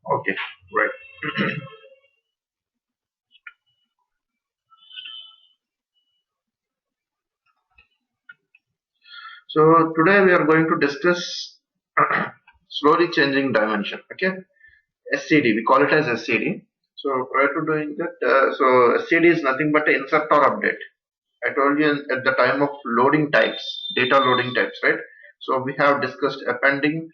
Okay, right. So today we are going to discuss slowly changing dimension. Okay, SCD. We call it as SCD. So prior to doing that, so SCD is nothing but an insert or update. I told you at the time of loading types, data loading types, right? So we have discussed appending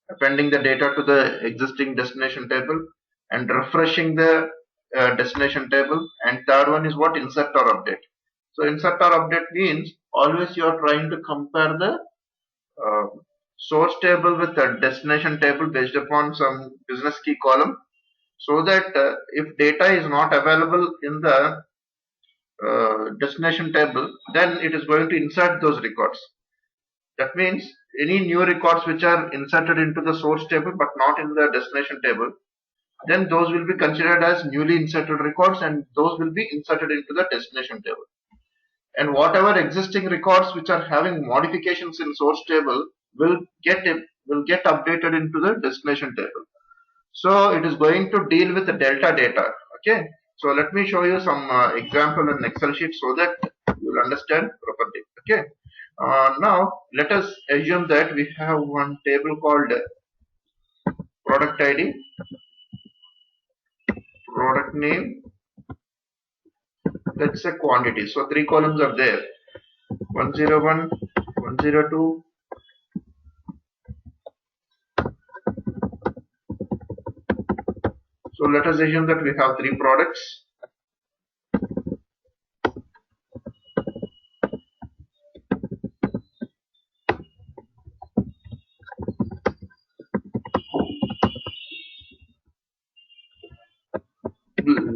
the data to the existing destination table and refreshing the destination table. And third one is what? Insert or update. So insert or update means always you are trying to compare the uh, source table with a destination table based upon some business key column, so that if data is not available in the destination table, then it is going to insert those records. That means any new records which are inserted into the source table but not in the destination table, then those will be considered as newly inserted records and those will be inserted into the destination table. And whatever existing records which are having modifications in source table will get updated into the destination table. So it is going to deal with the delta data. Okay. So let me show you some example in Excel sheet so that you will understand properly. Okay. Now let us assume that we have one table called product ID, product name. Let's say quantity. So three columns are there: 101, 102. So let us assume that we have three products.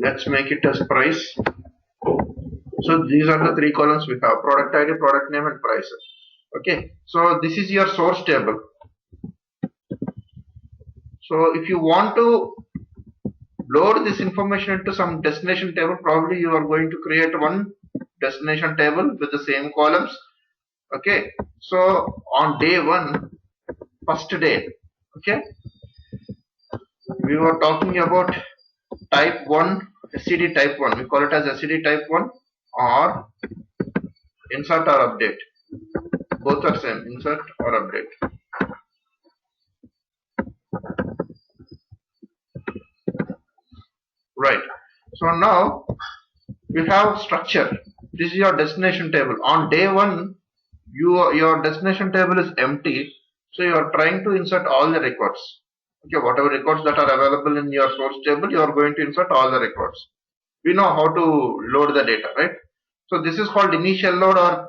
Let's make it as price. So these are the three columns we have: product ID, product name, and price. Okay. So this is your source table. So if you want to load this information into some destination table, probably you are going to create one destination table with the same columns. Okay. So on day one, first day, okay, we were talking about type 1, SCD type 1. We call it as SCD type 1 or insert or update. Both are same, insert or update. Right. So now we have structure. This is your destination table. On day one, your destination table is empty. So you are trying to insert all the records. Okay, whatever records that are available in your source table, you are going to insert all the records. We know how to load the data, right? So this is called initial load, or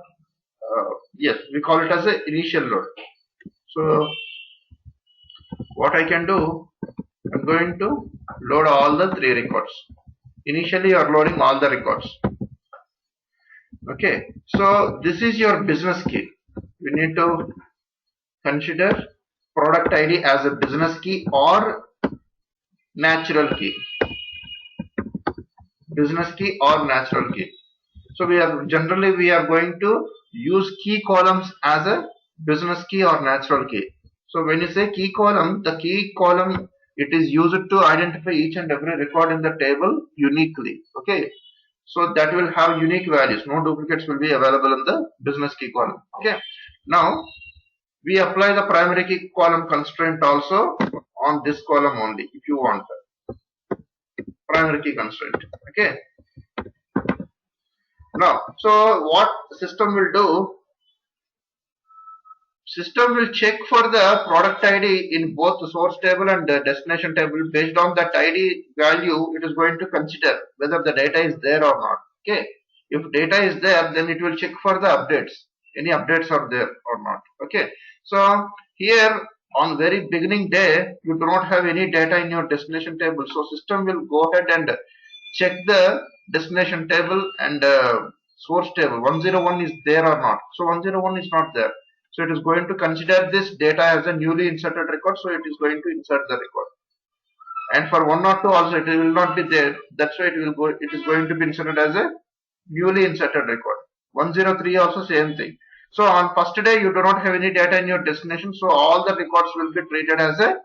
yes, we call it as a initial load. So what I can do, I'm going to load all the three records. Initially you are loading all the records. Okay, so this is your business key. We need to consider product ID as a business key or natural key. Business key or natural key. So we are going to use key columns as a business key or natural key. So when you say key column, the key column, it is used to identify each and every record in the table uniquely. Okay. So that will have unique values. No duplicates will be available in the business key column. Okay. Now we apply the primary key column constraint also on this column only if you want primary key constraint. Okay. Now, so what system will do? System will check for the product ID in both the source table and the destination table. Based on that ID value, it is going to consider whether the data is there or not. Okay. If data is there, then it will check for the updates. Any updates are there or not. Okay. So here on very beginning day, you do not have any data in your destination table. So system will go ahead and check the destination table and source table. 101 is there or not. So 101 is not there. So it is going to consider this data as a newly inserted record. So it is going to insert the record. And for 102 also it will not be there. That's why it is going to be inserted as a newly inserted record. 103 also same thing. So on first day you do not have any data in your destination. So all the records will be treated as a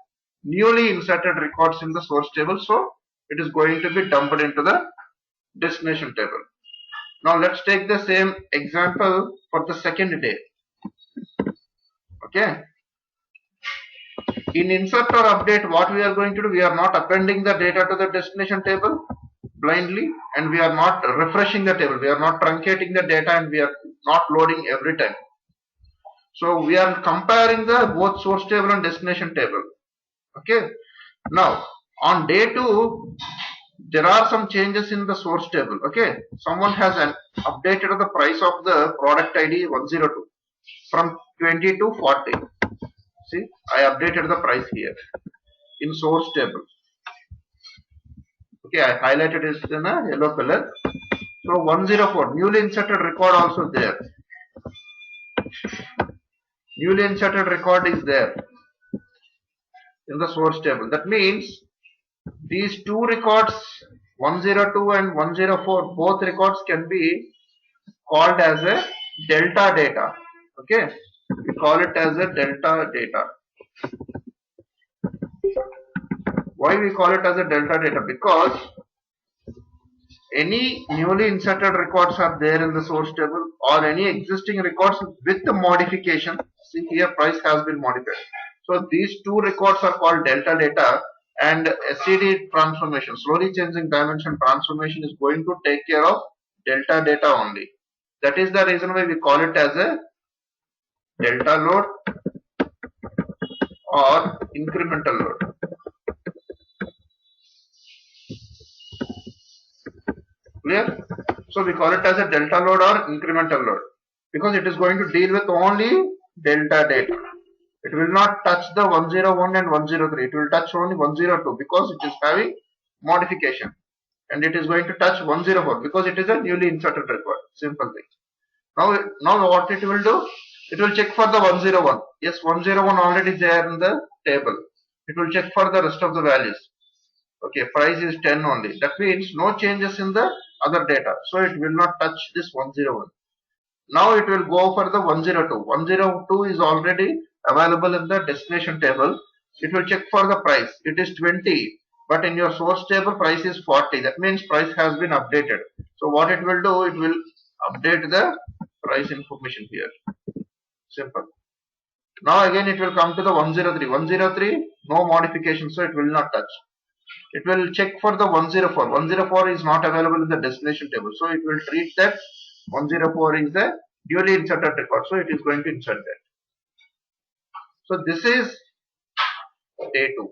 newly inserted records in the source table. So it is going to be dumped into the destination table. Now let's take the same example for the second day. Okay. In insert or update, what we are going to do, we are not appending the data to the destination table blindly, and we are not refreshing the table. We are not truncating the data, and we are not loading every time. So we are comparing the both source table and destination table. Okay. Now on day 2, there are some changes in the source table. Okay. Someone has updated the price of the product ID 102 from 20 to 40. See, I updated the price here in source table. Okay, I highlighted it in a yellow color. So 104, newly inserted record also there. Newly inserted record is there in the source table. That means these two records, 102 and 104, both records can be called as a delta data. Okay, we call it as a delta data. Why we call it as a delta data? Because any newly inserted records are there in the source table, or any existing records with the modification. See here, price has been modified. So these two records are called delta data, and SCD transformation, slowly changing dimension transformation, is going to take care of delta data only. That is the reason why we call it as a delta load or incremental load. Clear? So we call it as a delta load or incremental load because it is going to deal with only delta data. It will not touch the 101 and 103. It will touch only 102 because it is having modification, and it is going to touch 104 because it is a newly inserted record. Simple thing. Now what it will do? It will check for the 101. Yes, 101 already there in the table. It will check for the rest of the values. Okay, price is 10 only. That means no changes in the other data. So it will not touch this 101. Now it will go for the 102. 102 is already available in the destination table. It will check for the price. It is 20, but in your source table price is 40. That means price has been updated. So what it will do, it will update the price information here. Simple. Now again it will come to the 103. 103, no modification, so it will not touch. It will check for the 104. 104 is not available in the destination table, so it will treat that 104 is the newly inserted record, so it is going to insert that. So this is day 2.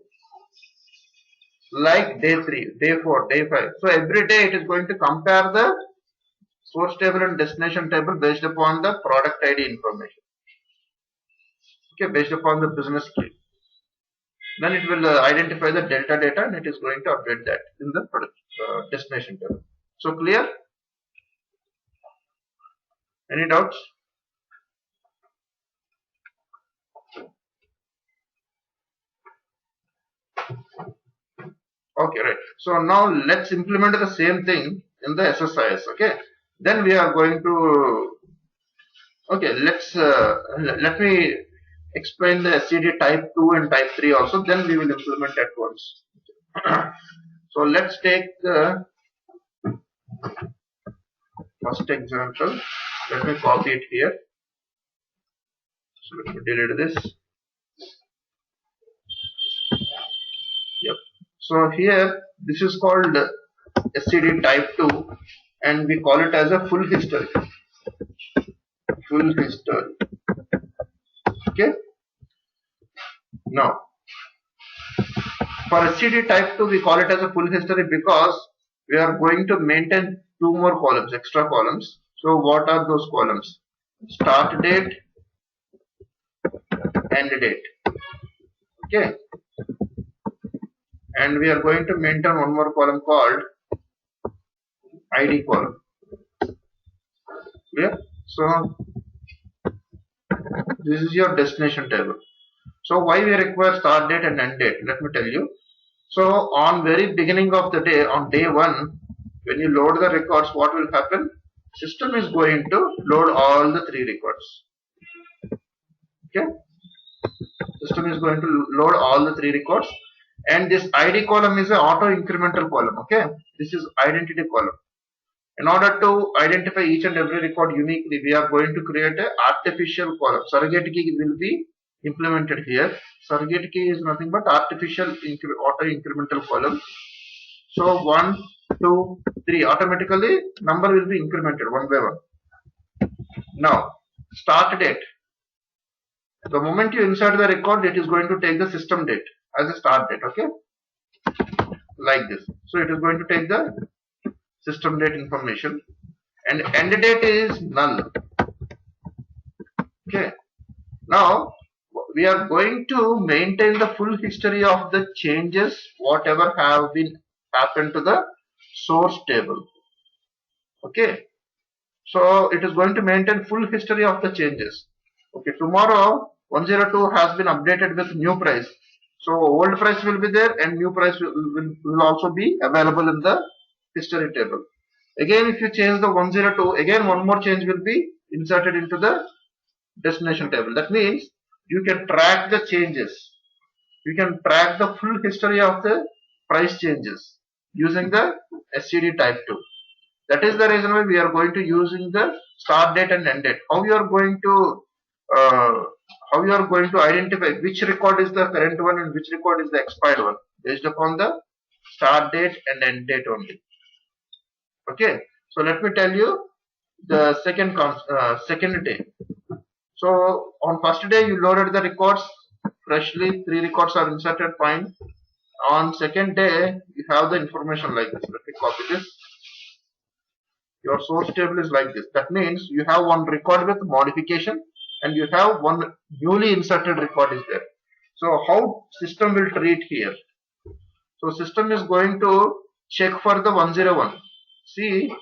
Like day 3, day 4, day 5. So every day it is going to compare the source table and destination table based upon the product ID information. Okay, based upon the business key. Then it will identify the delta data and it is going to update that in the product, destination table. So clear? Any doubts? Okay, right. So now let's implement the same thing in the SSIS. Okay. Then we are going to. Okay, let me explain the SCD type 2 and type 3 also. Then we will implement at once. So let's take the first example. Let me copy it here. So let me delete this. Yep. So here this is called SCD type 2 and we call it as a full history. Full history. Okay. Now for SCD type 2 we call it as a full history because we are going to maintain 2 more columns, extra columns. So what are those columns? Start date, end date. Okay. And we are going to maintain 1 more column called ID column. Clear? So this is your destination table. So why we require start date and end date? Let me tell you. So on very beginning of the day, on day 1, when you load the records, what will happen? System is going to load all the 3 records. Okay. System is going to load all the 3 records, and this ID column is an auto incremental column. Okay, this is identity column. In order to identify each and every record uniquely, we are going to create an artificial column. Surrogate key will be implemented here. Surrogate key is nothing but artificial auto incremental column. So 1, 2, 3, automatically number will be incremented one by one. Now start date. The moment you insert the record, it is going to take the system date as a start date. Okay, like this. So it is going to take the system date information, and end date is null. Okay, now we are going to maintain the full history of the changes whatever have been happened to the source table. Okay, so it is going to maintain full history of the changes. Okay, tomorrow 102 has been updated with new price, so old price will be there and new price will also be available in the history table. Again, if you change the 102, again one more change will be inserted into the destination table. That means you can track the changes. You can track the full history of the price changes using the SCD type 2. That is the reason why we are going to using the start date and end date. How you are going to identify which record is the current one and which record is the expired one based upon the start date and end date only. Okay, so let me tell you the second day. So on first day you loaded the records freshly, 3 records are inserted, fine. On second day you have the information like this. Let me copy this. Your source table is like this. That means you have one record with modification and you have one newly inserted record is there. So how system will treat here? So system is going to check for the 101. See,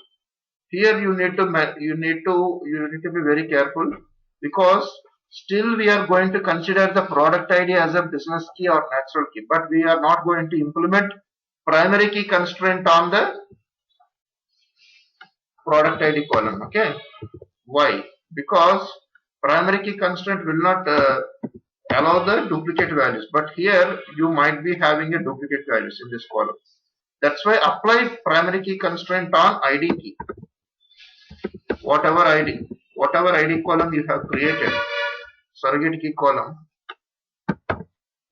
here you need to be very careful, because still we are going to consider the product ID as a business key or natural key, but we are not going to implement primary key constraint on the product ID column. Okay, why? Because primary key constraint will not allow the duplicate values, but here you might be having a duplicate values in this column. That's why apply primary key constraint on ID key. Whatever ID column you have created, surrogate key column,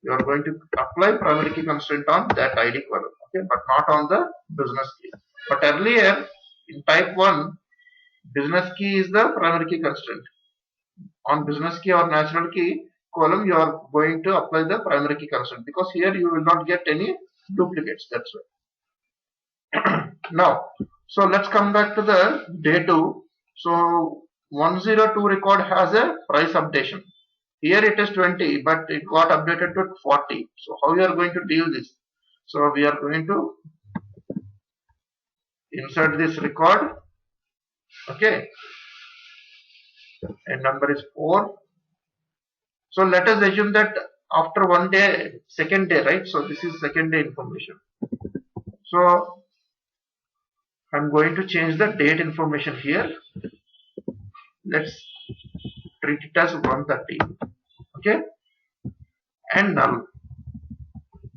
you are going to apply primary key constraint on that ID column. Okay, but not on the business key. But earlier in type 1, business key is the primary key constraint. On business key or natural key column, you are going to apply the primary key constraint, because here you will not get any duplicates. That's why. Now, so let's come back to the day 2. So 102 record has a price updation. Here it is 20, but it got updated to 40. So how we are going to deal this? So we are going to insert this record. Okay, and number is 4. So let us assume that after one day, second day, right? So this is second day information. So I'm going to change the date information here. Let's treat it as 130. Okay, and null.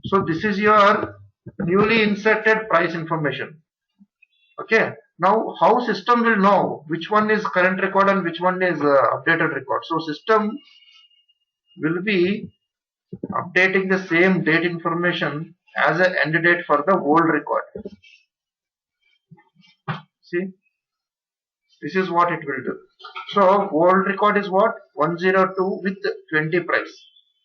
So this is your newly inserted price information. Okay, now how system will know which one is current record and which one is updated record? So system will be updating the same date information as an end date for the old record. See, this is what it will do. So old record is what? 102 with 20 price.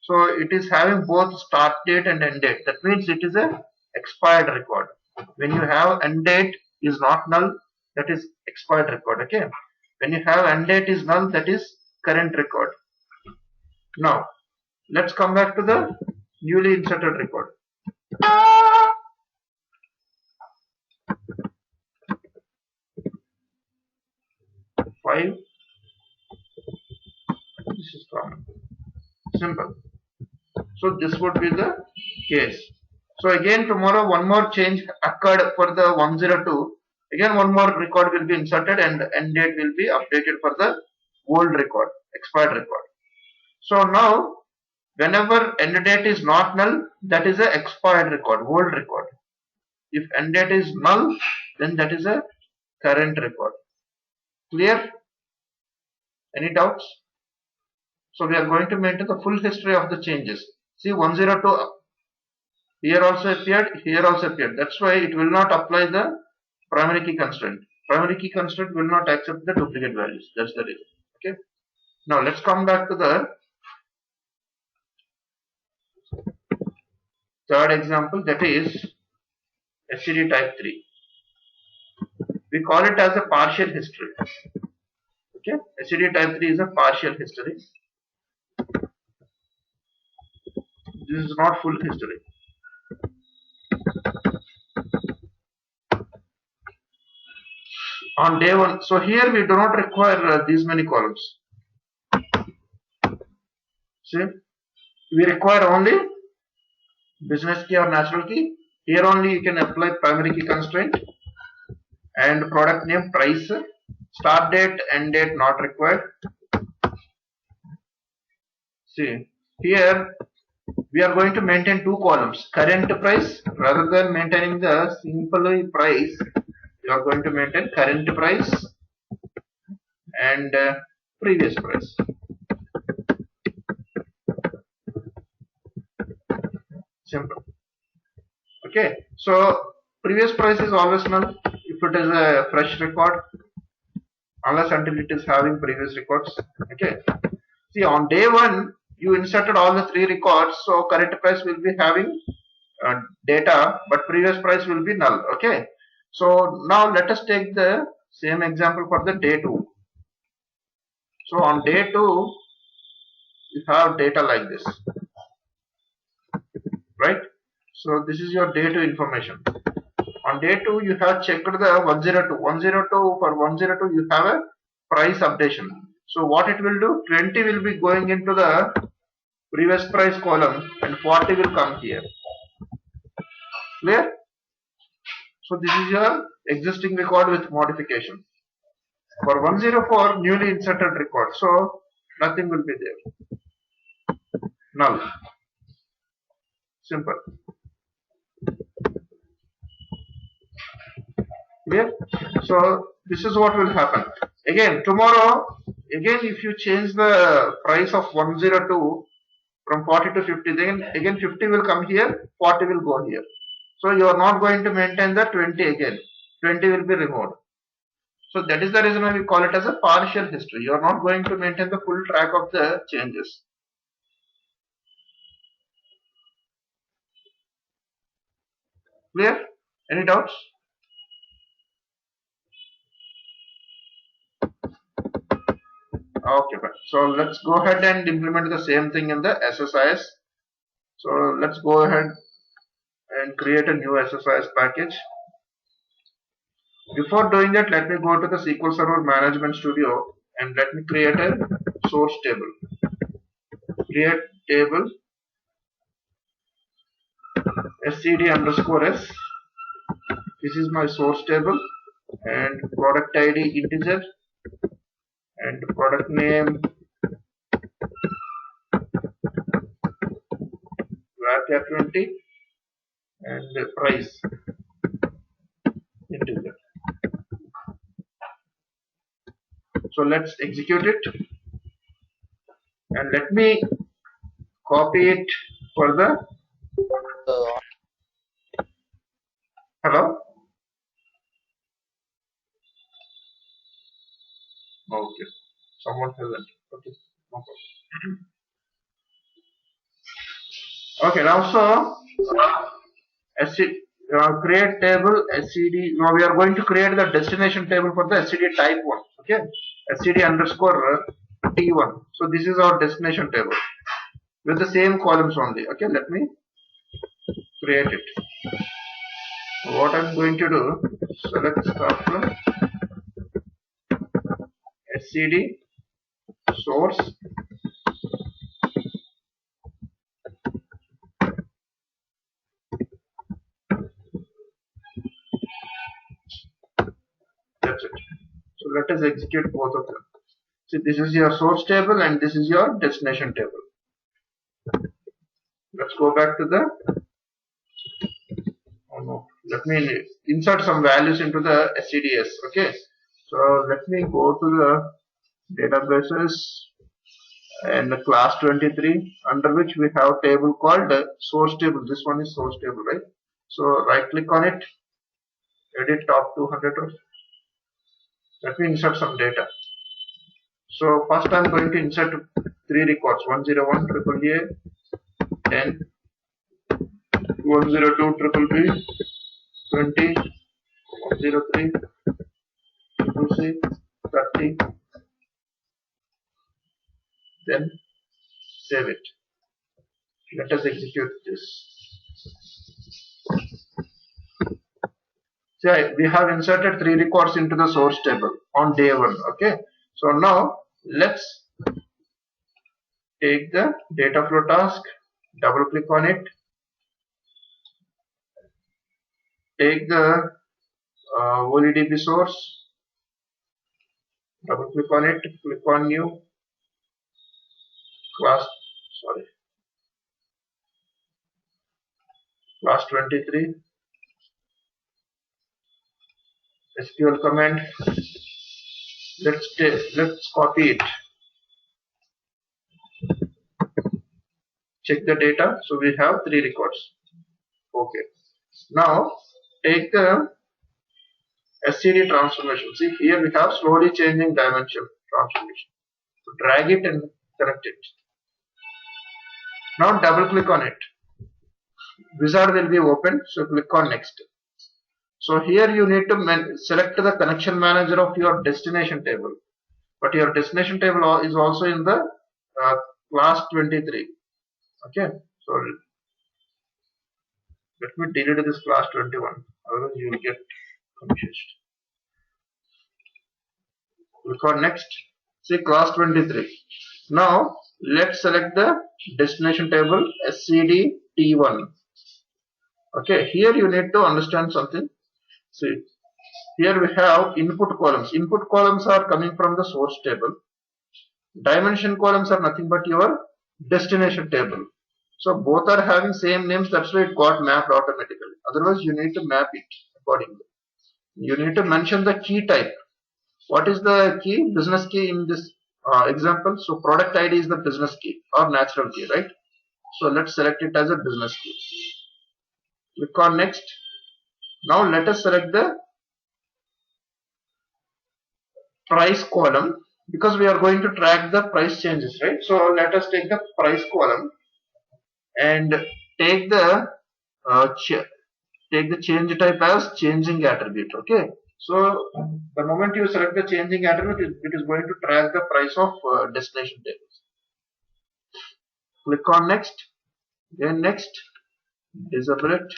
So it is having both start date and end date. That means it is a expired record. When you have end date is not null, that is expired record. Okay, when you have end date is null, that is current record. Now let's come back to the newly inserted record. 5. This is common. Simple. So this would be the case. So again tomorrow one more change occurred for the 102. Again one more record will be inserted and end date will be updated for the old record, expired record. So now Whenever end date is not null, that is a expired record, old record. If end date is null, then that is a current record. Clear? Any doubts? So we are going to maintain the full history of the changes. See, 102 here also appeared, here also appeared. That's why it will not apply the primary key constraint. Primary key constraint will not accept the duplicate values. That's the reason. Okay. Now let's come back to the third example, that is SCD type 3. We call it as a partial history. Okay, SCD type 3 is a partial history. This is not full history. On day 1, so here we do not require these many columns. See, we require only business key or natural key. Here only you can apply primary key constraint and product name, price, start date, end date not required. See, here we are going to maintain two columns, current price. Rather than maintaining the simple price, you are going to maintain current price and previous price. Simple. Okay, so previous price is always null if it is a fresh record, unless until it is having previous records. Okay, see, on day 1 you inserted all the 3 records, so current price will be having data, but previous price will be null. Okay, so now let us take the same example for the day 2. So on day 2 you have data like this, right? So this is your day 2 information. On day 2 you have checked the 102. 102, for 102 you have a price updation. So what it will do, 20 will be going into the previous price column and 40 will come here. Clear? So this is your existing record with modification. For 104, newly inserted record, so nothing will be there. Null. Simple. Clear? So this is what will happen. Again, tomorrow, again if you change the price of 102 from 40 to 50, then again 50 will come here, 40 will go here. So you are not going to maintain the 20 again. 20 will be removed. So that is the reason why we call it as a partial history. You are not going to maintain the full track of the changes. Clear? Any doubts? Okay, fine. So let's go ahead and implement the same thing in the SSIS. So let's go ahead and create a new SSIS package. Before doing that, let me go to the SQL Server Management Studio and let me create a source table. Create table SCD underscore S. This is my source table, and product ID integer and product name varchar 20 and the price integer. So let's execute it and let me copy it for the hello. Okay, someone hasn't. Okay, no problem. Okay, now so create table SCD. Now we are going to create the destination table for the SCD type 1. Okay, SCD underscore T1. So this is our destination table with the same columns only. Okay, let me create it. So what I'm going to do, select start from SCD source that's it. So let us execute both of them. See, this is your source table and this is your destination table. let's go back to the, oh no, let me insert some values into the SCDS. Okay, so let me go to the databases and the class 23, under which we have table called source table. This one is source table, right? So right click on it, edit top 200 rows. Let me insert some data. So first I'm going to insert 3 records: 101 triple A, 10, 102 triple B, 20, 103 triple C, 30. Then save it. Let us execute this. See, we have inserted 3 records into the source table on day 1. Okay. So now let's take the data flow task, double click on it, take the OLEDB source, double click on it, click on new class 23, SQL command. Let's copy it. Check the data. So we have 3 records. Okay. Now take the SCD transformation. See, here we have slowly changing dimension transformation. So drag it and connect it. Now double click on it. Wizard will be open. So click on next. So here you need to select the connection manager of your destination table. But your destination table is also in the class 23. Okay. So let me delete this class 21. Otherwise you will get confused. Click on next. See, class 23. Now let's select the destination table SCD T1. Okay, here you need to understand something. See, here we have input columns. Input columns are coming from the source table. Dimension columns are nothing but your destination table. So both are having same names. That's why it got mapped automatically. Otherwise you need to map it accordingly. You need to mention the key type. What is the key? Business key in this example. So product ID is the business key or natural key, right? So let's select it as a business key. Click on next. Now let us select the price column because we are going to track the price changes, right? So let us take the price column and take the change type as changing attribute. Okay. So the moment you select the changing attribute, it is going to track the price of destination tables. Click on next, then next, disable it,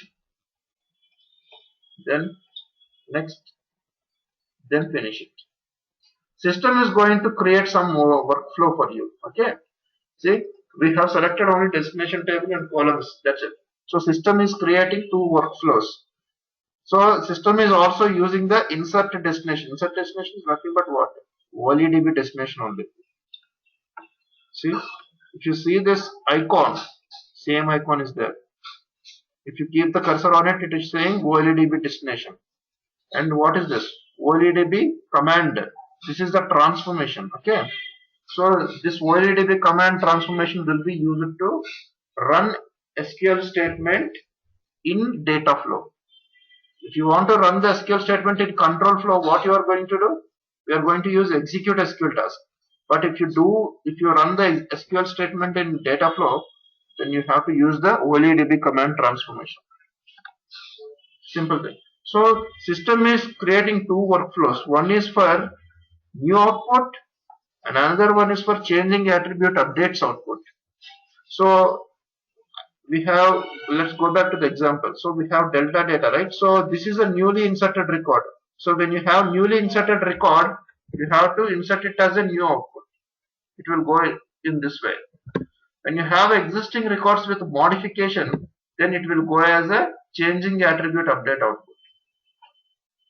then next, then finish it. System is going to create some more workflow for you. Okay. See, we have selected only destination table and columns. That's it. So system is creating 2 workflows. So system is also using the insert destination. Insert destination is nothing but what? OLEDB destination only. See, if you see this icon, same icon is there. If you keep the cursor on it, it is saying OLEDB destination. And what is this? OLEDB command. This is the transformation. Okay. So this OLEDB command transformation will be used to run SQL statement in data flow. If you want to run the SQL statement in control flow, what you are going to do? We are going to use execute SQL task. But if you run the SQL statement in data flow, then you have to use the OLEDB command transformation. Simple thing. So system is creating 2 workflows. One is for new output and another one is for changing attribute updates output. So we have, let's go back to the example. So we have delta data, right? So this is a newly inserted record. So when you have newly inserted record, you have to insert it as a new output. It will go in this way. When you have existing records with modification, then it will go as a changing attribute update output.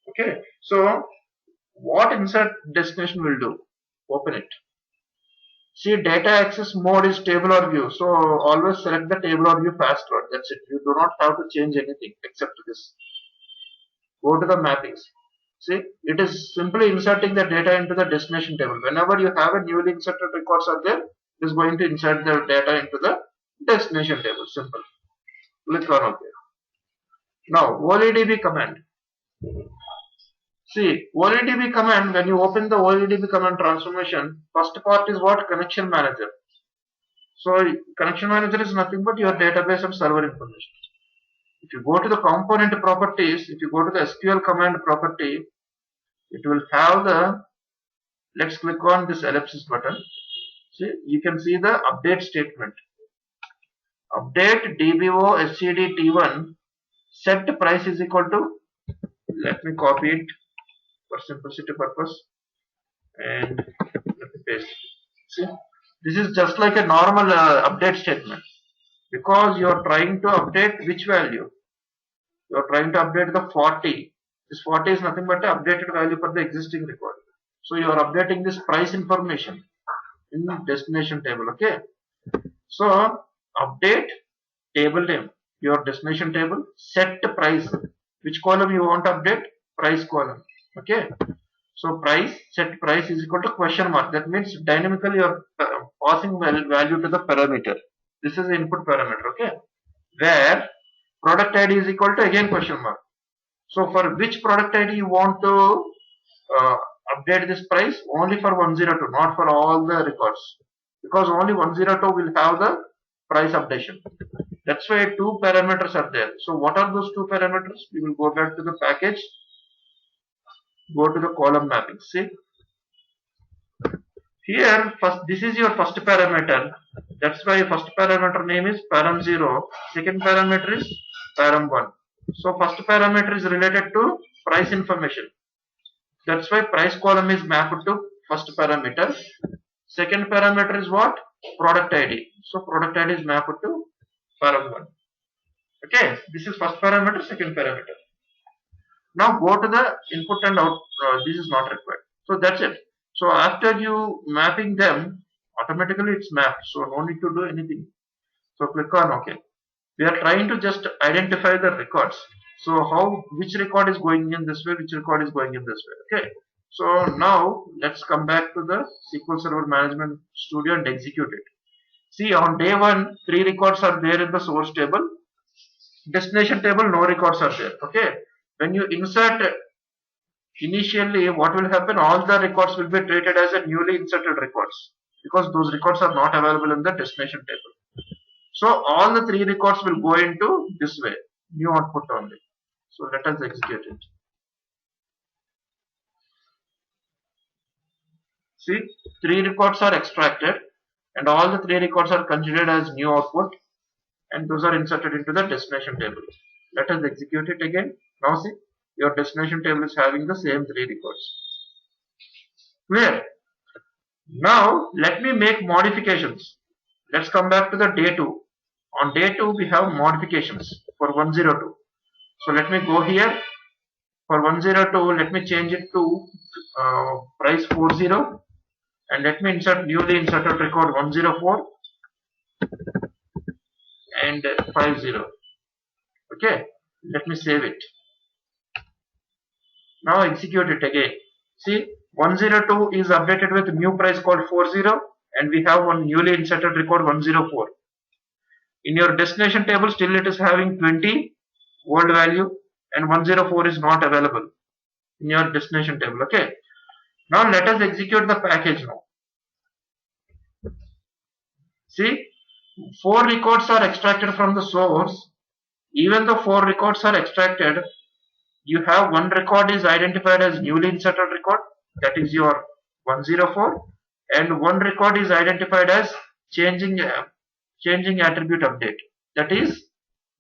Okay. So what insert destination will do? Open it. See, data access mode is table or view. So always select the table or view password. That's it. You do not have to change anything except this. Go to the mappings. See, it is simply inserting the data into the destination table. Whenever you have a newly inserted records are there, it is going to insert the data into the destination table. Simple. Click on OK. Now, OLEDB command. See, OLEDB command, when you open the OLEDB command transformation, first part is what? Connection manager. So, connection manager is nothing but your database and server information. If you go to the component properties, if you go to the SQL command property, it will have the, let's click on this ellipsis button. See, you can see the update statement. Update DBO SCD T1 set price is equal to, let me copy it for simplicity purpose and let me paste it. See, this is just like a normal update statement, because you are trying to update which value? You are trying to update the 40. This 40 is nothing but an updated value for the existing record. So you are updating this price information in the destination table. Okay. So update table name, your destination table, set price. Which column you want to update? Price column. Okay. So price, set price is equal to question mark. That means dynamically you are passing value to the parameter. This is the input parameter. Okay. Where product ID is equal to again question mark. So for which product ID you want to update this price? Only for 102, not for all the records, because only 102 will have the price updation. That's why two parameters are there. So what are those two parameters? We will go back to the package, go to the column mapping. See here, first, this is your first parameter. That's why first parameter name is param0. Second parameter is param1. So first parameter is related to price information. That's why price column is mapped to first parameter. Second parameter is what? Product ID. So product ID is mapped to param1. Okay, this is first parameter, second parameter. Now go to the input and out. This is not required. So that's it. So after you mapping them, automatically it's mapped. So no need to do anything. So click on OK. We are trying to just identify the records. So which record is going in this way, which record is going in this way. Okay. So now let's come back to the SQL Server Management Studio and execute it. See, on day 1, 3 records are there in the source table. Destination table, no records are there. Okay. When you insert initially, what will happen? All the records will be treated as a newly inserted records, because those records are not available in the destination table. So all the 3 records will go into this way, new output only. So let us execute it. See, 3 records are extracted and all the 3 records are considered as new output, and those are inserted into the destination table. Let us execute it again. Now see, your destination table is having the same 3 records. Clear? Now let me make modifications. Let's come back to the day 2. On day 2 we have modifications for 102. So let me go here. For 102, let me change it to price 40, and let me insert newly inserted record 104 and 50. Okay, let me save it. Now execute it again. See, 102 is updated with new price called 40, and we have one newly inserted record 104. In your destination table, still it is having 20 old value, and 104 is not available in your destination table. Okay. Now let us execute the package now. See, 4 records are extracted from the source. Even though 4 records are extracted, you have one record is identified as newly inserted record, that is your 104, and one record is identified as changing attribute update, that is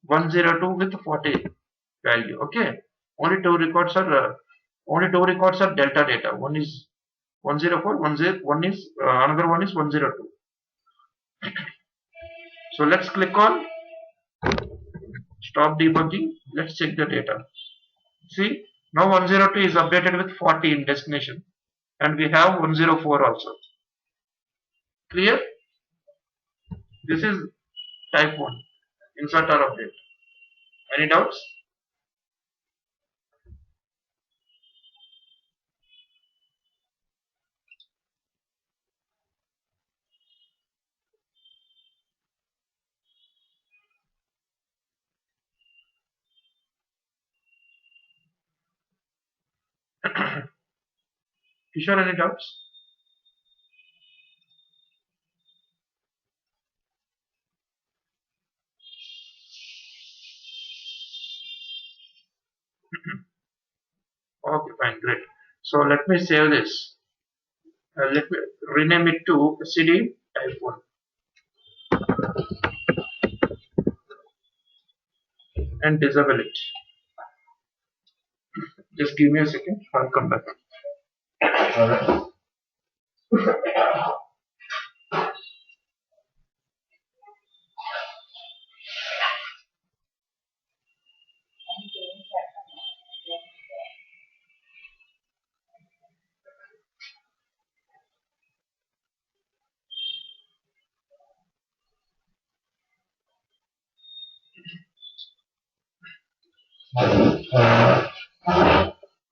102 with 40 value. Okay, only two records are delta data. One is 104, another one is 102. So let's click on stop debugging. Let's check the data. See, now 102 is updated with 40 in destination, and we have 104 also. Clear? This is type 1, insert or update. Any doubts? Kishore, any doubts? Okay, fine, great. So let me save this. Let me rename it to CD type 1 and disable it. Just give me a second, I'll come back.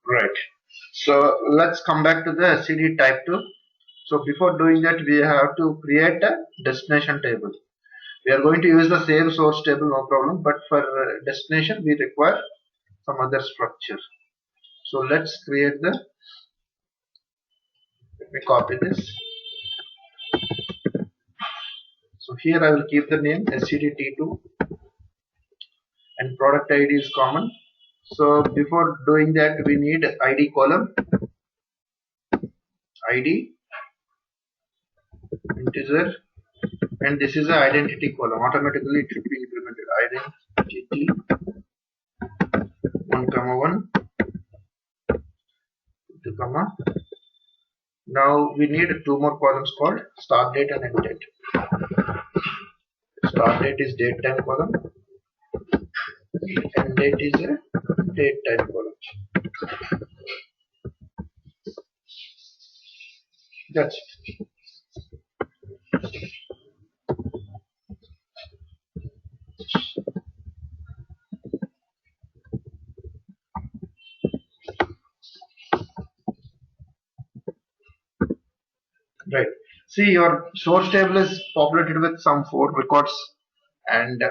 Right. So let's come back to the CD type 2. So before doing that, we have to create a destination table. We are going to use the same source table, no problem, but for destination we require some other structure. So let's create the, let me copy this. So here I will keep the name SCDT2 and product ID is common. So before doing that, we need ID column, ID, integer, and this is the identity column. Automatically it should be implemented. Identity 1 comma 1 2 comma. Now we need two more columns called start date and end date. Start date is date time column, end date is a date time column. That's it. Right. See, your source table is populated with some 4 records and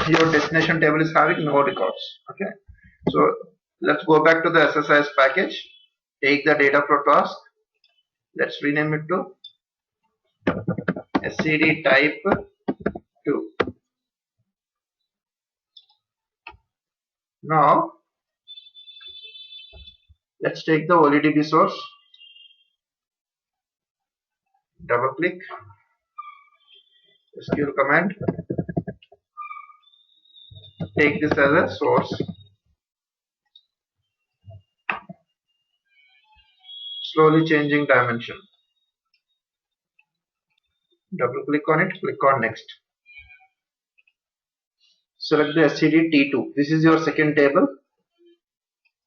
your destination table is having no records. Okay. So let's go back to the SSIS package. Take the data flow task. Let's rename it to SCD type 2. Now let's take the OLEDB source. Double click. SQL command. Take this as a source. Slowly changing dimension. Double click on it, click on next. Select the SCD T2. This is your second table.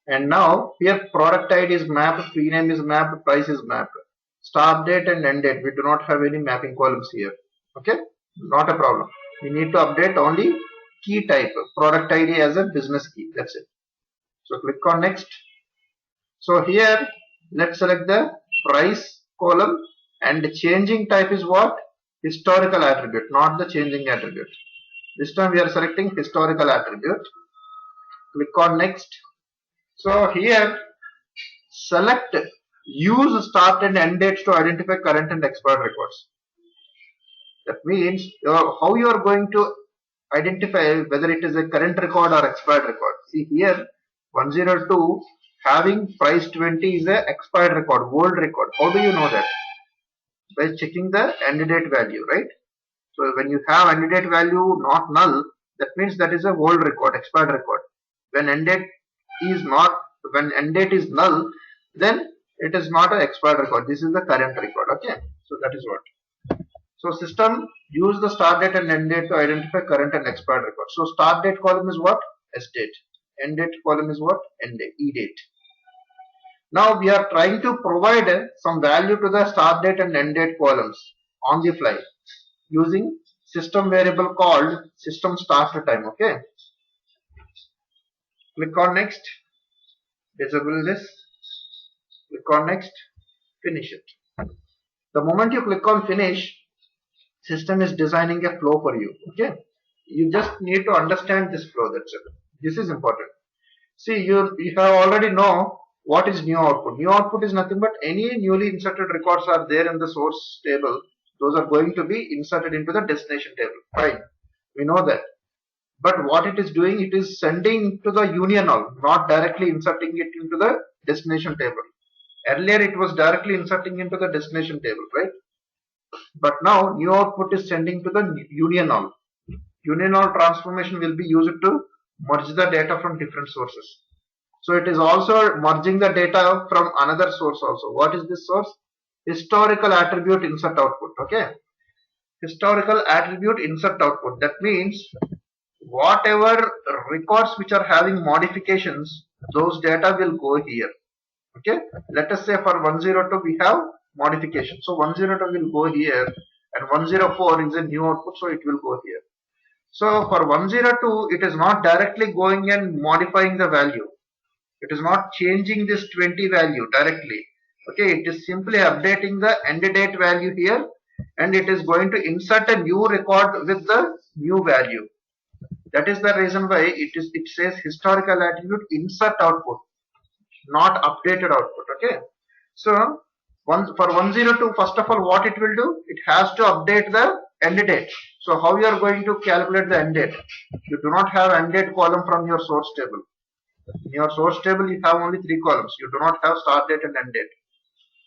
And now here product ID is mapped, P name is mapped, price is mapped. Start date and end date. We do not have any mapping columns here. Okay, not a problem. We need to update only key type, product ID as a business key. That's it. So click on next. So here let's select the price column and the changing type is what? Historical attribute, not the changing attribute. This time we are selecting historical attribute. Click on next. So here select use start and end dates to identify current and expired records. That means how you are going to identify whether it is a current record or expired record. See here 102 having price 20 is a expired record, old record. How do you know that? By checking the end date value, right? So when you have end date value not null, that means that is a old record, expired record. When end date is not, when end date is null, then it is not an expired record. This is the current record. Okay, so that is what. So system use the start date and end date to identify current and expired record. So start date column is what? S date. End date column is what? End date, E date. Now we are trying to provide some value to the start date and end date columns. on the fly using system variable called system start time. Okay, click on next, disable this, click on next, finish it. The moment you click on finish, system is designing a flow for you. Okay, you just need to understand this flow. That's it. This is important. See, you have already know what is new output. New output is nothing but any newly inserted records are there in the source table. Those are going to be inserted into the destination table. Fine, we know that. But what it is doing, it is sending to the union all, not directly inserting it into the destination table. Earlier it was directly inserting into the destination table, right? But now new output is sending to the union all. Union all transformation will be used to merge the data from different sources. So it is also merging the data from another source also. What is this source? Historical attribute insert output. Okay. Historical attribute insert output. That means whatever records which are having modifications, those data will go here. Okay. Let us say for 102 we have modification. So 102 will go here and 104 is a new output, so it will go here. So for 102 it is not directly going and modifying the value. It is not changing this 20 value directly. Okay, it is simply updating the end date value here and it is going to insert a new record with the new value. That is the reason why it says historical attribute insert output, not updated output. Okay, so for 102, first of all, what it will do, it has to update the end date. So how you are going to calculate the end date? You do not have end date column from your source table. In your source table you have only 3 columns. You do not have start date and end date.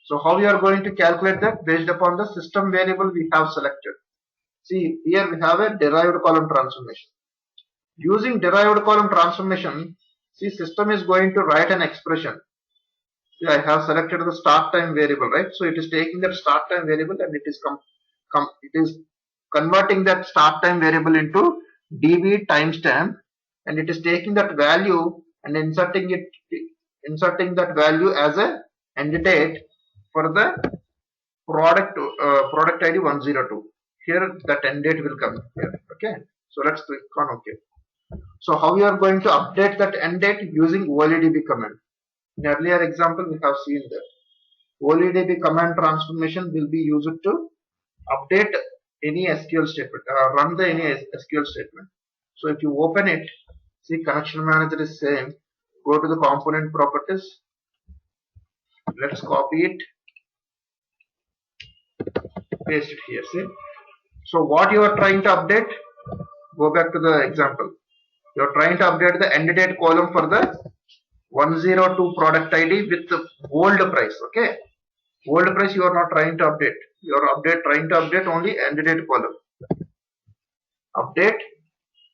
So how you are going to calculate that? Based upon the system variable we have selected. See, here we have a derived column transformation. Using derived column transformation, see, system is going to write an expression. See, I have selected the start time variable, right? So it is taking that start time variable and it is converting that start time variable into db timestamp, and it is taking that value and inserting that value as a end date for the product ID 102. Here that end date will come here. Okay, so let's click on OK. So how we are going to update that end date? Using OLEDB command. In earlier example we have seen that OLEDB command transformation will be used to update any SQL statement, run the any SQL statement. So if you open it, see, connection manager is same. Go to the component properties. Let's copy it, paste it here. See, so what you are trying to update? Go back to the example. You are trying to update the end date column for the 102 product ID with the old price. Okay, old price you are not trying to update. You are trying to update only end date column. Update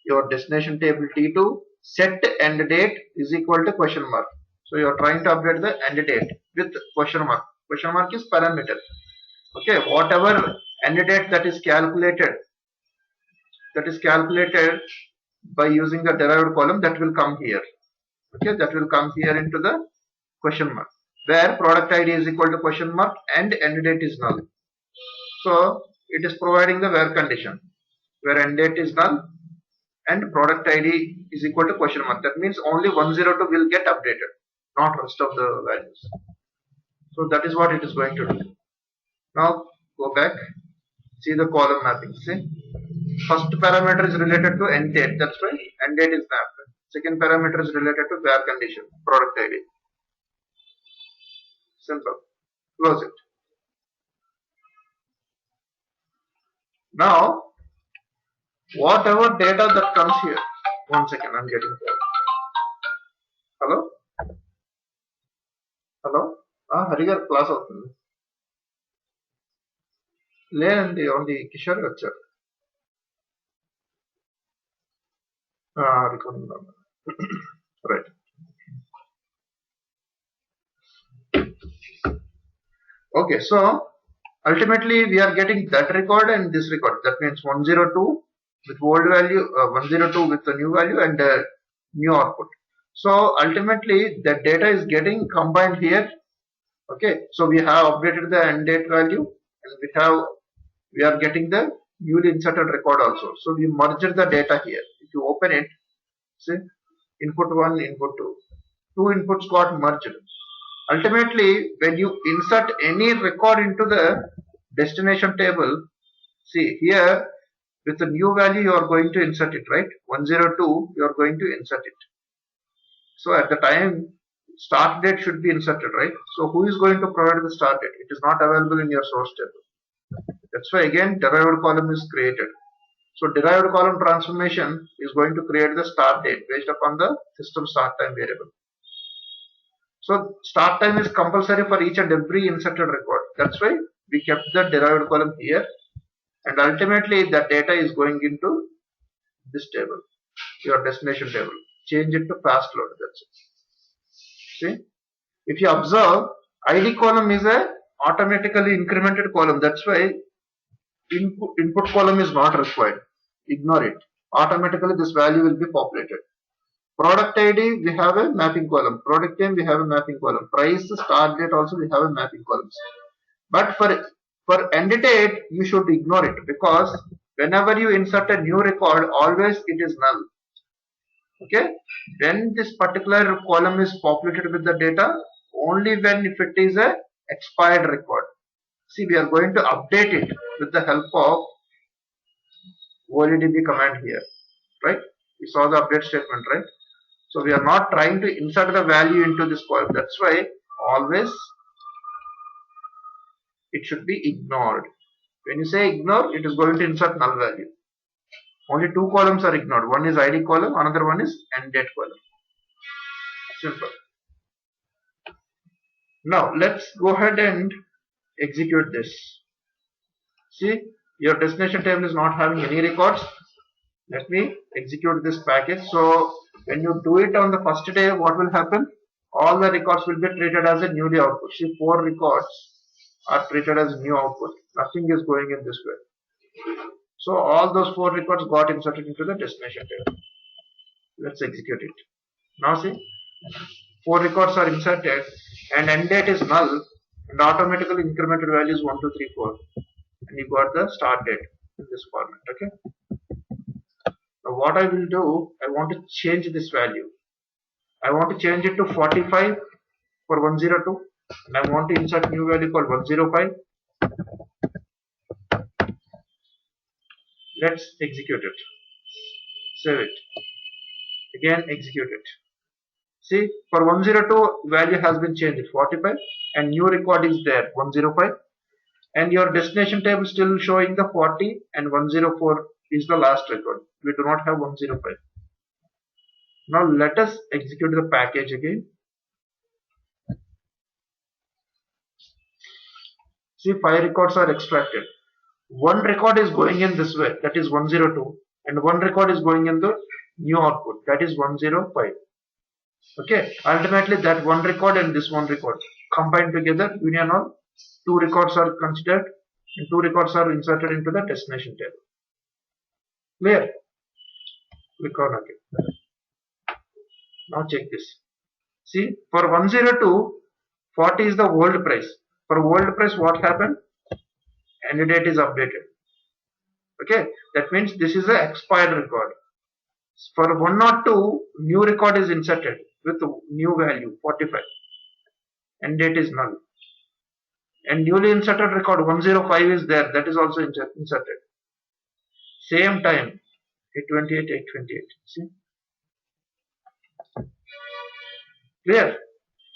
your destination table T2, set end date is equal to question mark. So you are trying to update the end date with question mark. Question mark is parameter. Okay, whatever end date that is calculated by using the derived column, that will come here. Okay, that will come here into the question mark, where product ID is equal to question mark and end date is null. So it is providing the where condition, where end date is null and product ID is equal to question mark. That means only 102 will get updated, not rest of the values. So that is what it is going to do. Now go back, see the column mapping. See, first parameter is related to end date, that's why end date is mapped. Second parameter is related to where condition, product ID. Simple. Close it. Now whatever data that comes here, 1 second, I'm getting there. Hello? Hello? Harigar class అవుతుంది. లేదండి, only Kishore వచ్చారు. Right. Okay, so ultimately we are getting that record and this record. That means 102 with old value, 102 with the new value and new output. So ultimately the data is getting combined here. Okay, so we have updated the end date value and we have we are getting the newly inserted record also. So we merged the data here. If you open it, see, input 1, input 2. Two inputs got merged. Ultimately, when you insert any record into the destination table, see here, with the new value you are going to insert it, right? 102, you are going to insert it. So at the time, start date should be inserted, right? So who is going to provide the start date? It is not available in your source table. That's why again derived column is created. So derived column transformation is going to create the start date based upon the system start time variable. So start time is compulsory for each and every inserted record. That's why we kept the derived column here, and ultimately the data is going into this table, your destination table. Change it to fast load. That's it. See, if you observe, ID column is a automatically incremented column. That's why input column is not required. Ignore it. Automatically this value will be populated. Product ID, we have a mapping column. Product name, we have a mapping column. Price, start date also we have a mapping columns. But for end date, you should ignore it, because whenever you insert a new record, always it is null. Okay? When this particular column is populated with the data, only when if it is a expired record. See, we are going to update it with the help of OLEDB command here, right? We saw the update statement, right? So we are not trying to insert the value into this column. That's why always it should be ignored. When you say ignore, it is going to insert null value. Only two columns are ignored. One is ID column, another one is end date column. Simple. Now let's go ahead and execute this. See, your destination table is not having any records. Let me execute this package. So when you do it on the first day, what will happen? All the records will be treated as a newly output. See, 4 records are treated as new output. Nothing is going in this way. So all those 4 records got inserted into the destination table. Let's execute it. Now see, 4 records are inserted and end date is null, and automatically incremented value is 1, 2, 3, 4, and you got the start date in this format. Okay. Now what I will do, I want to change this value. I want to change it to 45 for 102, and I want to insert new value called 105. Let's execute it. Save it. Again execute it. See, for 102 value has been changed 45, and new record is there 105, and your destination table still showing the 40 and 104 is the last record. We do not have 105. Now let us execute the package again. See, 5 records are extracted. One record is going in this way, that is 102, and one record is going in the new output, that is 105. Okay, ultimately that one record and this one record combined together, union of 2 records are considered, and 2 records are inserted into the destination table. Clear? Click on OK. Now check this. See, for 102, 40 is the old price. For old price, what happened? End date is updated. Okay, that means this is an expired record. For 102, new record is inserted with new value 45, and date is null. And newly inserted record 105 is there, that is also inserted. Same time, 828, 828. See? Clear?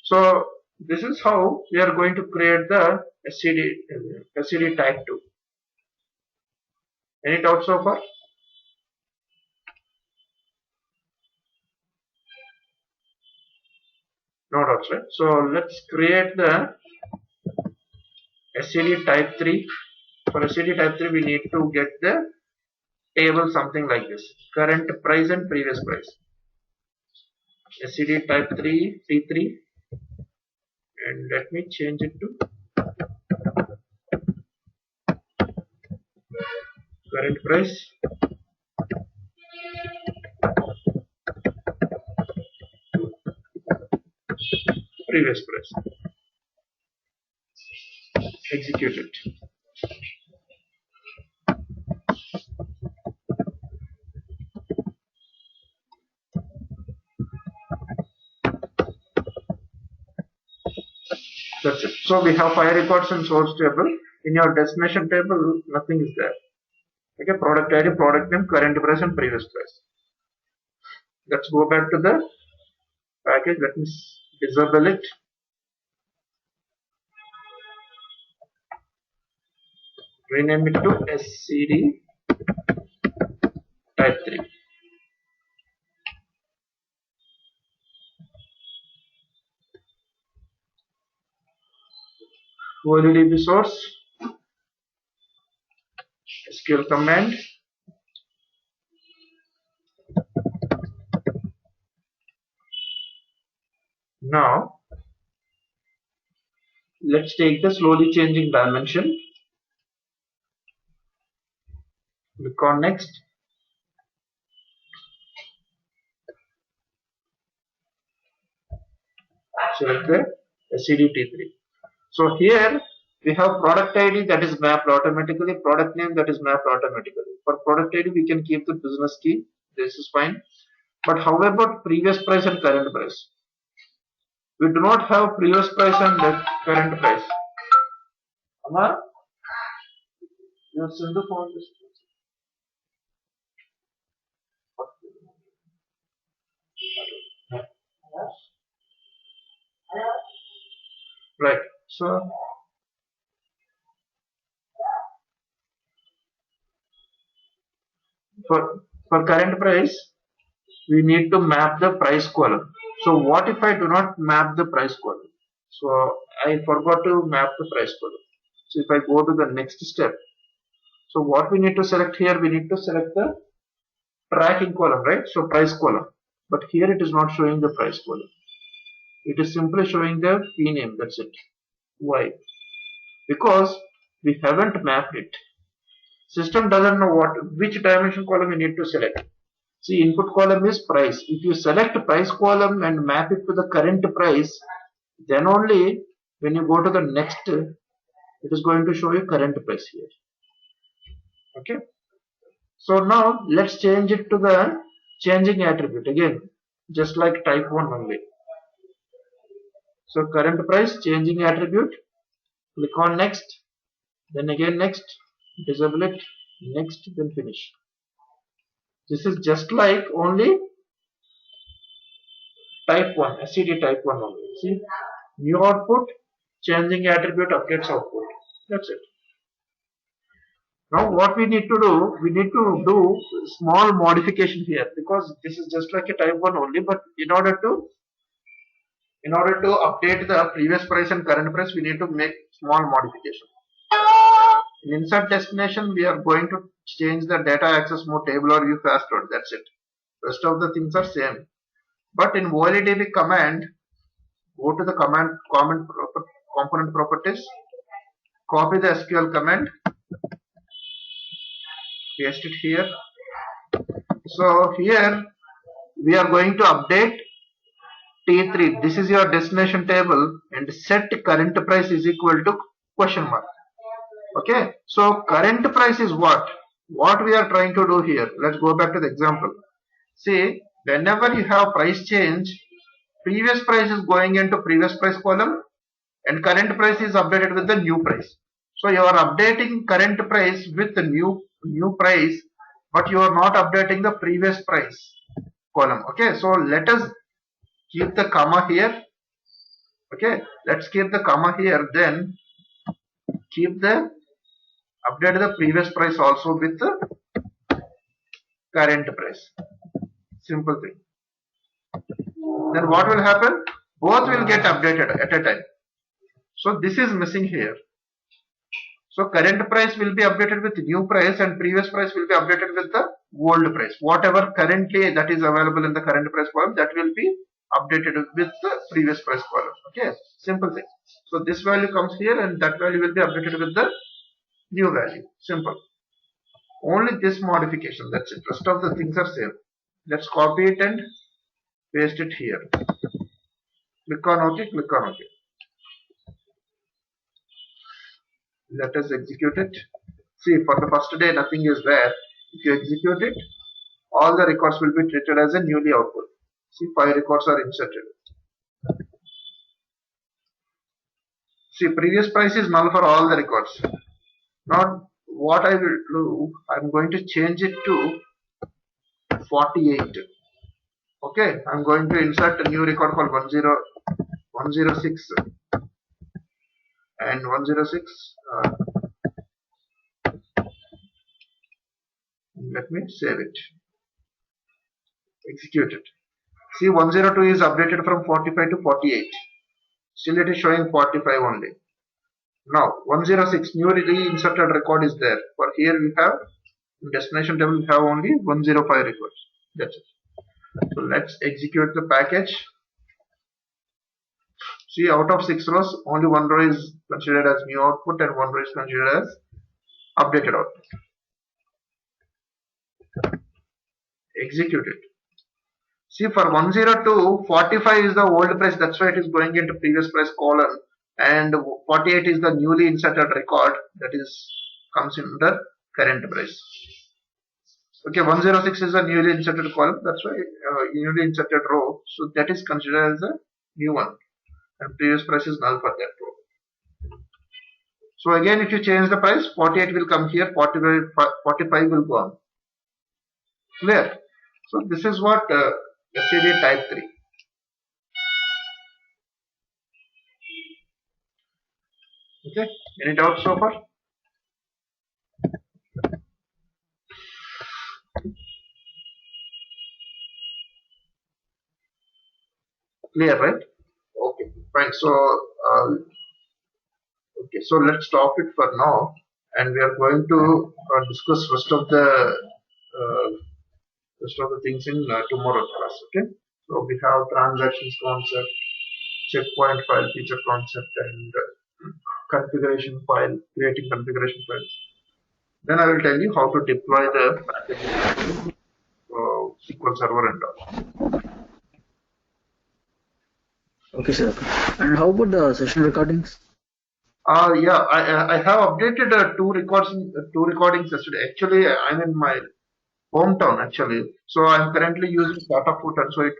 So this is how we are going to create the SCD type 2. Any doubts so far? No doubts, right? So let's create the SCD type 3. For SCD type 3, we need to get the table something like this: current price and previous price. SCD type 3 T3, and let me change it to current price, previous price. Execute it. That's it. So we have 5 records in source table. In your destination table, nothing is there. Okay, product ID, product name, current price and previous price. Let's go back to the package. Let me disable it. Rename it to SCD type 3. OLEDB source, SQL command. Now let's take the slowly changing dimension. Click on next. Select the SCD-T3. So here we have product ID that is mapped automatically, product name that is mapped automatically. For product ID we can keep the business key. This is fine. But how about previous price and current price? We do not have previous price and current price. Amma, you send the phone. Right. So for current price, we need to map the price column. So what if I do not map the price column? So I forgot to map the price column. So if I go to the next step, so what we need to select here, we need to select the tracking column, right? So price column. But here it is not showing the price column. It is simply showing the P name, that's it. Why? Because we haven't mapped it. System doesn't know which dimension column you need to select. See, input column is price. If you select price column and map it to the current price, then only when you go to the next, it is going to show you current price here. Okay. So now let's change it to the changing attribute again, just like type 1 only. So current price, changing attribute, click on next, then again next, disable it, next, then finish. This is just like only type 1, SCD type 1 only. See, new output, changing attribute updates output. That's it. Now what we need to do, we need to do small modification here, because this is just like a type 1 only, but in order to update the previous price and current price, we need to make small modification. In insert destination, we are going to change the data access mode table or view fast load. That's it. Rest of the things are same. But in OLEDB command, go to the component properties, copy the SQL command, paste it here. So here we are going to update T3. This is your destination table, and set current price is equal to question mark. Okay, so current price is what we are trying to do here. Let's go back to the example. See, whenever you have price change, previous price is going into previous price column and current price is updated with the new price. So you are updating current price with the new price, but you are not updating the previous price column. Okay, so let us keep the comma here. Okay, let's keep the comma here, then keep the update the previous price also with the current price. Simple thing. Then what will happen? Both will get updated at a time. So this is missing here. So current price will be updated with new price and previous price will be updated with the old price. Whatever currently that is available in the current price column, that will be updated with the previous price column. Okay, simple thing. So this value comes here and that value will be updated with the new value. Simple. Only this modification, that's it. Rest of the things are same. Let's copy it and paste it here. Click on OK, click on OK. Let us execute it. See, for the first day nothing is there. If you execute it, all the records will be treated as a newly output. See, 5 records are inserted. See, previous price is null for all the records. Now, what I will do, I'm going to change it to 48. Okay, I'm going to insert a new record called 106 and 106. Let me save it. Execute it. See, 102 is updated from 45 to 48. Still it is showing 45 only. Now 106 newly inserted record is there. For here we have in destination table we have only 105 records. That's it. So let's execute the package. See, out of 6 rows, only 1 row is considered as new output and 1 row is considered as updated output. Execute it. See, for 102, 45 is the old price, that's why it is going into previous price column, and 48 is the newly inserted record, that is comes in the current price. Okay, 106 is a newly inserted column, that's why newly inserted row, so that is considered as a new one, and previous price is null for that row. So again, if you change the price, 48 will come here, 45 will go on. Clear? So this is what SCD type 3. Okay, any doubts so far? Clear, right? Okay, fine. So okay, so let's stop it for now, and we are going to discuss rest of the things in tomorrow's class. Okay, so we have transactions concept, checkpoint file feature concept, and configuration file, creating configuration files. Then I will tell you how to deploy the packages to SQL Server and all. Okay, sir. And how about the session recordings? Yeah, I have updated two recordings yesterday. Actually, I'm in my hometown actually, so I'm currently using Data Footer, so it